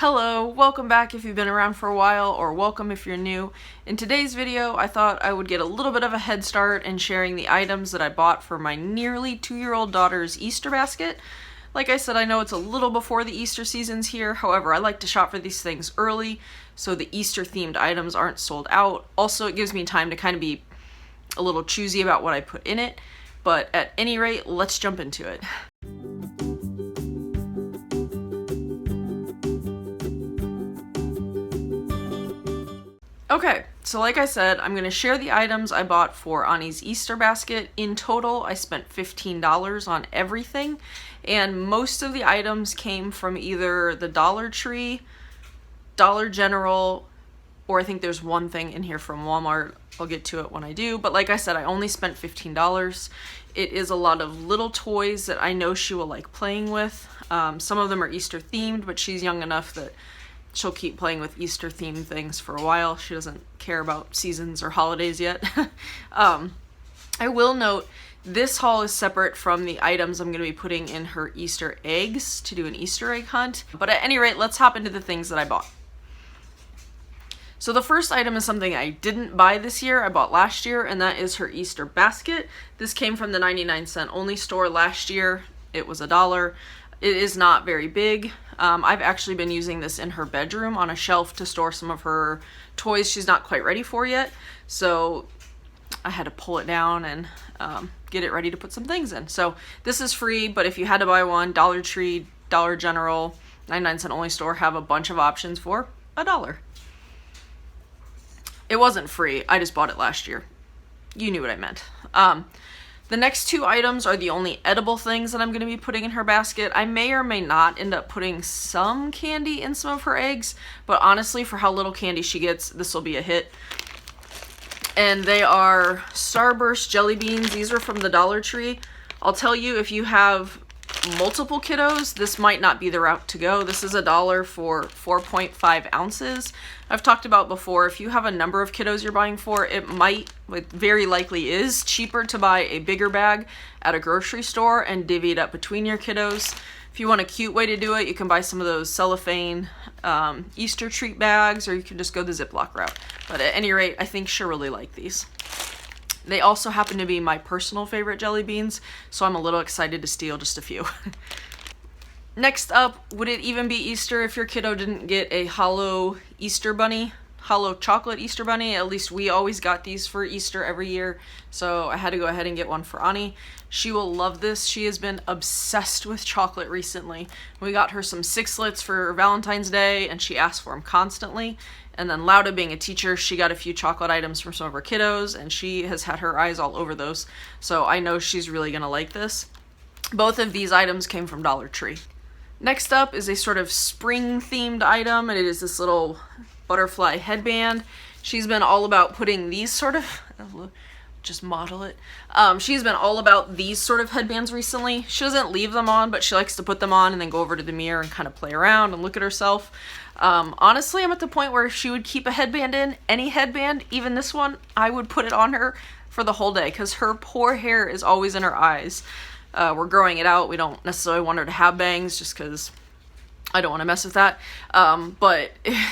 Hello, welcome back if you've been around for a while, or welcome if you're new. In today's video, I thought I would get a little bit of a head start in sharing the items that I bought for my nearly 2-year-old daughter's Easter basket. Like I said, I know it's a little before the Easter season's here, however, I like to shop for these things early so the Easter themed items aren't sold out. Also, it gives me time to kind of be a little choosy about what I put in it, but at any rate, let's jump into it. Okay, so like I said, I'm going to share the items I bought for Ani's Easter basket. In total, I spent $15 on everything, and most of the items came from either the Dollar Tree, Dollar General, or I think there's one thing in here from Walmart. I'll get to it when I do, but like I said, I only spent $15. It is a lot of little toys that I know she will like playing with. Some of them are Easter themed, but she's young enough that she'll keep playing with Easter themed things for a while. She doesn't care about seasons or holidays yet. I will note this haul is separate from the items I'm going to be putting in her Easter eggs to do an Easter egg hunt. But at any rate, let's hop into the things that I bought. So the first item is something I didn't buy this year, I bought last year, and that is her Easter basket. This came from the 99-cent only store last year. It was $1. It is not very big. I've actually been using this in her bedroom on a shelf to store some of her toys she's not quite ready for yet. So I had to pull it down and get it ready to put some things in. So this is free, but if you had to buy one, Dollar Tree, Dollar General, 99-cent only store have a bunch of options for $1. It wasn't free, I just bought it last year. You knew what I meant. The next two items are the only edible things that I'm going to be putting in her basket. I may or may not end up putting some candy in some of her eggs, but honestly, for how little candy she gets, this will be a hit. And they are Starburst jelly beans. These are from the Dollar Tree. I'll tell you, if you have multiple kiddos, this might not be the route to go. This is $1 for 4.5 ounces. I've talked about before, if you have a number of kiddos you're buying for, it very likely is cheaper to buy a bigger bag at a grocery store and divvy it up between your kiddos. If you want a cute way to do it, you can buy some of those cellophane Easter treat bags, or you can just go the Ziploc route. But at any rate, I think she'll really like these. They also happen to be my personal favorite jelly beans, so I'm a little excited to steal just a few. Next up, would it even be Easter if your kiddo didn't get a hollow Easter bunny? Hollow chocolate Easter bunny? At least we always got these for Easter every year, so I had to go ahead and get one for Ani. She will love this. She has been obsessed with chocolate recently. We got her some Sixlets for Valentine's Day, and she asked for them constantly. And then Lauda, being a teacher, she got a few chocolate items from some of her kiddos, and she has had her eyes all over those. So I know she's really going to like this. Both of these items came from Dollar Tree. Next up is a sort of spring-themed item, and it is this little butterfly headband. She's been all about putting these sort of... just model it. She's been all about these sort of headbands recently. She doesn't leave them on, but she likes to put them on and then go over to the mirror and kind of play around and look at herself. Honestly, I'm at the point where if she would keep a headband in, any headband, even this one, I would put it on her for the whole day because her poor hair is always in her eyes. We're growing it out. We don't necessarily want her to have bangs just because I don't want to mess with that. But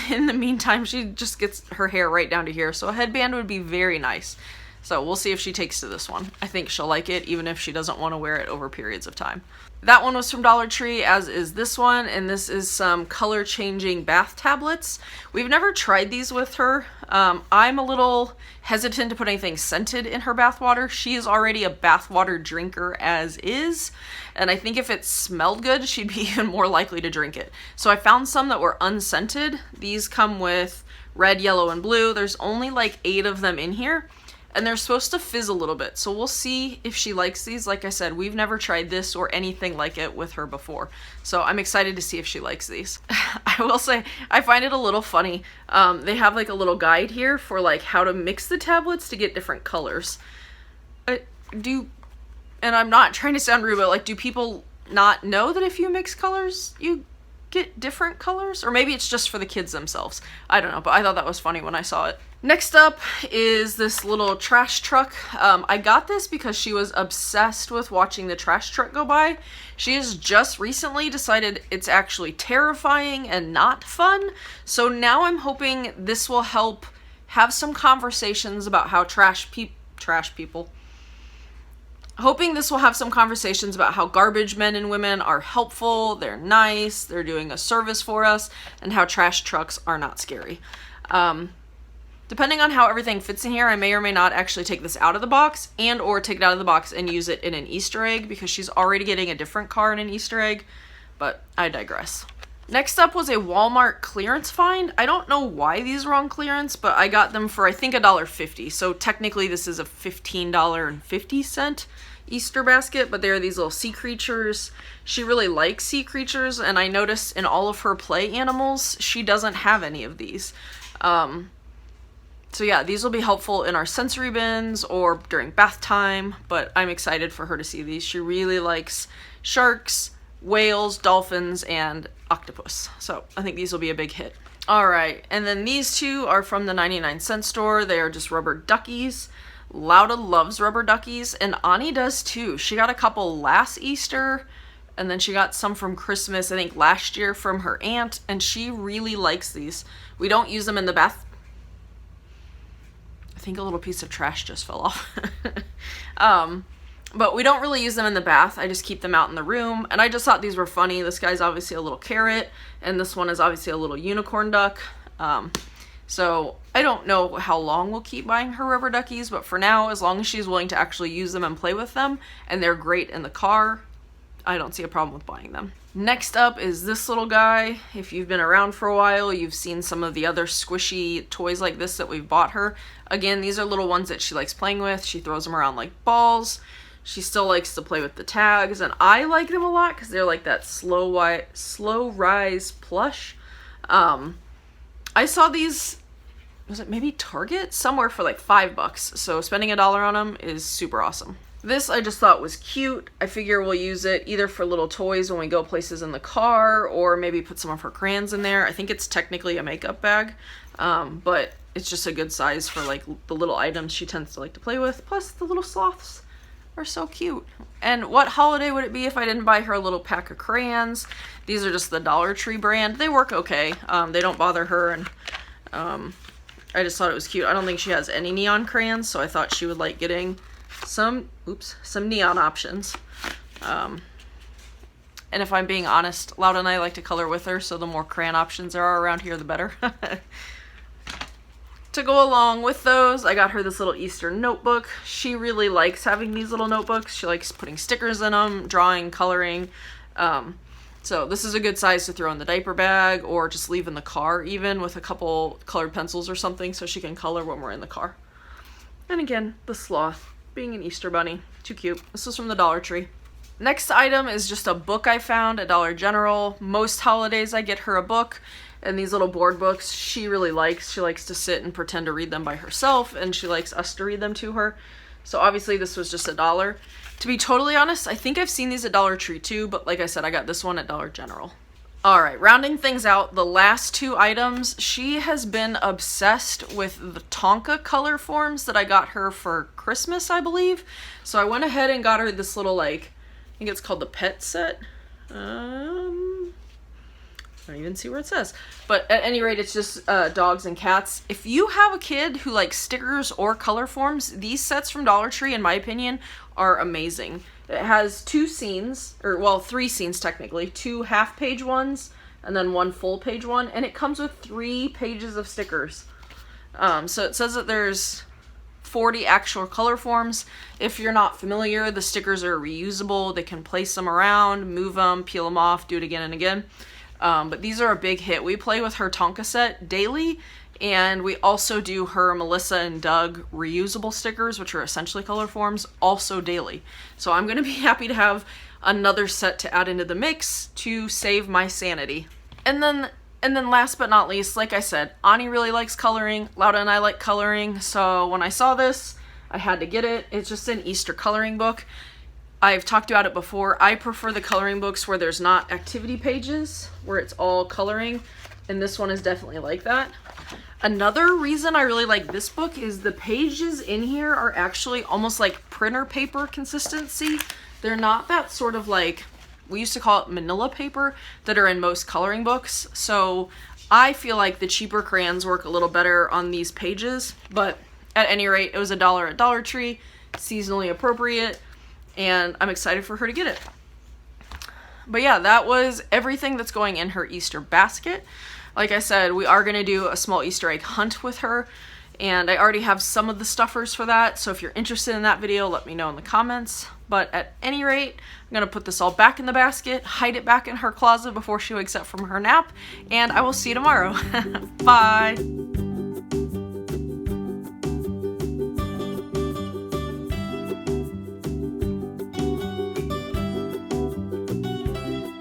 in the meantime, she just gets her hair right down to here. So a headband would be very nice. So we'll see if she takes to this one. I think she'll like it, even if she doesn't want to wear it over periods of time. That one was from Dollar Tree, as is this one, and this is some color-changing bath tablets. We've never tried these with her. I'm a little hesitant to put anything scented in her bath water. She is already a bath water drinker as is, and I think if it smelled good, she'd be even more likely to drink it. So I found some that were unscented. These come with red, yellow, and blue. There's only like 8 of them in here. And they're supposed to fizz a little bit, so we'll see if she likes these. Like I said, we've never tried this or anything like it with her before, so I'm excited to see if she likes these. I will say, I find it a little funny. They have like a little guide here for like how to mix the tablets to get different colors. And I'm not trying to sound rude, but like, do people not know that if you mix colors, you get different colors, or maybe it's just for the kids themselves. I don't know, but I thought that was funny when I saw it. Next up is this little trash truck. I got this because she was obsessed with watching the trash truck go by. She has just recently decided it's actually terrifying and not fun. So now I'm hoping this will help have some conversations about how hoping this will have some conversations about how garbage men and women are helpful, they're nice, they're doing a service for us, and how trash trucks are not scary. Depending on how everything fits in here, I may or may not actually take this out of the box and or take it out of the box and use it in an Easter egg because she's already getting a different car in an Easter egg, but I digress. Next up was a Walmart clearance find. I don't know why these were on clearance, but I got them for I think $1.50. So technically this is a $15.50 Easter basket, but they are these little sea creatures. She really likes sea creatures, and I noticed in all of her play animals, she doesn't have any of these. So yeah, these will be helpful in our sensory bins or during bath time, but I'm excited for her to see these. She really likes sharks, whales, dolphins, and octopus. So I think these will be a big hit. All right, and then these two are from the 99-cent store. They are just rubber duckies. Lauda loves rubber duckies, and Ani does too. She got a couple last Easter, and then she got some from Christmas, I think last year, from her aunt, and she really likes these. We don't use them in the bath. I think a little piece of trash just fell off. But we don't really use them in the bath. I just keep them out in the room. And I just thought these were funny. This guy's obviously a little carrot, and this one is obviously a little unicorn duck. So I don't know how long we'll keep buying her rubber duckies, but for now, as long as she's willing to actually use them and play with them, and they're great in the car, I don't see a problem with buying them. Next up is this little guy. If you've been around for a while, you've seen some of the other squishy toys like this that we've bought her. Again, these are little ones that she likes playing with. She throws them around like balls. She still likes to play with the tags, and I like them a lot because they're like that slow rise plush. I saw these, was it maybe Target? Somewhere for like $5, so spending $1 on them is super awesome. This I just thought was cute. I figure we'll use it either for little toys when we go places in the car, or maybe put some of her crayons in there. I think it's technically a makeup bag, but it's just a good size for like the little items she tends to like to play with. Plus the little sloths are so cute. And what holiday would it be if I didn't buy her a little pack of crayons? These are just the Dollar Tree brand. They work okay. They don't bother her, and I just thought it was cute. I don't think she has any neon crayons, so I thought she would like getting some neon options. And if I'm being honest, Lauda and I like to color with her, so the more crayon options there are around here, the better. To go along with those, I got her this little Easter notebook. She really likes having these little notebooks. She likes putting stickers in them, drawing, coloring. So this is a good size to throw in the diaper bag, or just leave in the car even with a couple colored pencils or something so she can color when we're in the car. And again, the sloth being an Easter bunny. Too cute. This was from the Dollar Tree. Next item is just a book I found at Dollar General. Most holidays I get her a book, and these little board books she really likes. She likes to sit and pretend to read them by herself, and she likes us to read them to her. So obviously this was just $1. To be totally honest, I think I've seen these at Dollar Tree too, but like I said, I got this one at Dollar General. Alright, rounding things out, the last two items, she has been obsessed with the Tonka color forms that I got her for Christmas, I believe. So I went ahead and got her this little, like, I think it's called the pet set. I don't even see where it says. But at any rate, it's just dogs and cats. If you have a kid who likes stickers or color forms, these sets from Dollar Tree, in my opinion, are amazing. It has 2 scenes, or well, 3 scenes technically, 2 half-page ones, and then 1 full-page one, and it comes with 3 pages of stickers. So it says that there's 40 actual color forms. If you're not familiar, the stickers are reusable. They can place them around, move them, peel them off, do it again and again. But these are a big hit. We play with her Tonka set daily, and we also do her Melissa and Doug reusable stickers, which are essentially color forms, also daily. So I'm going to be happy to have another set to add into the mix to save my sanity. And then last but not least, like I said, Ani really likes coloring. Lauda and I like coloring. So when I saw this, I had to get it. It's just an Easter coloring book. I've talked about it before. I prefer the coloring books where there's not activity pages, where it's all coloring, and this one is definitely like that. Another reason I really like this book is the pages in here are actually almost like printer paper consistency. They're not that sort of like, we used to call it manila paper that are in most coloring books. So I feel like the cheaper crayons work a little better on these pages, but at any rate, it was $1 at Dollar Tree, seasonally appropriate, and I'm excited for her to get it. But yeah, that was everything that's going in her Easter basket. Like I said, we are going to do a small Easter egg hunt with her, and I already have some of the stuffers for that, so if you're interested in that video, let me know in the comments. But at any rate, I'm going to put this all back in the basket, hide it back in her closet before she wakes up from her nap, and I will see you tomorrow. Bye!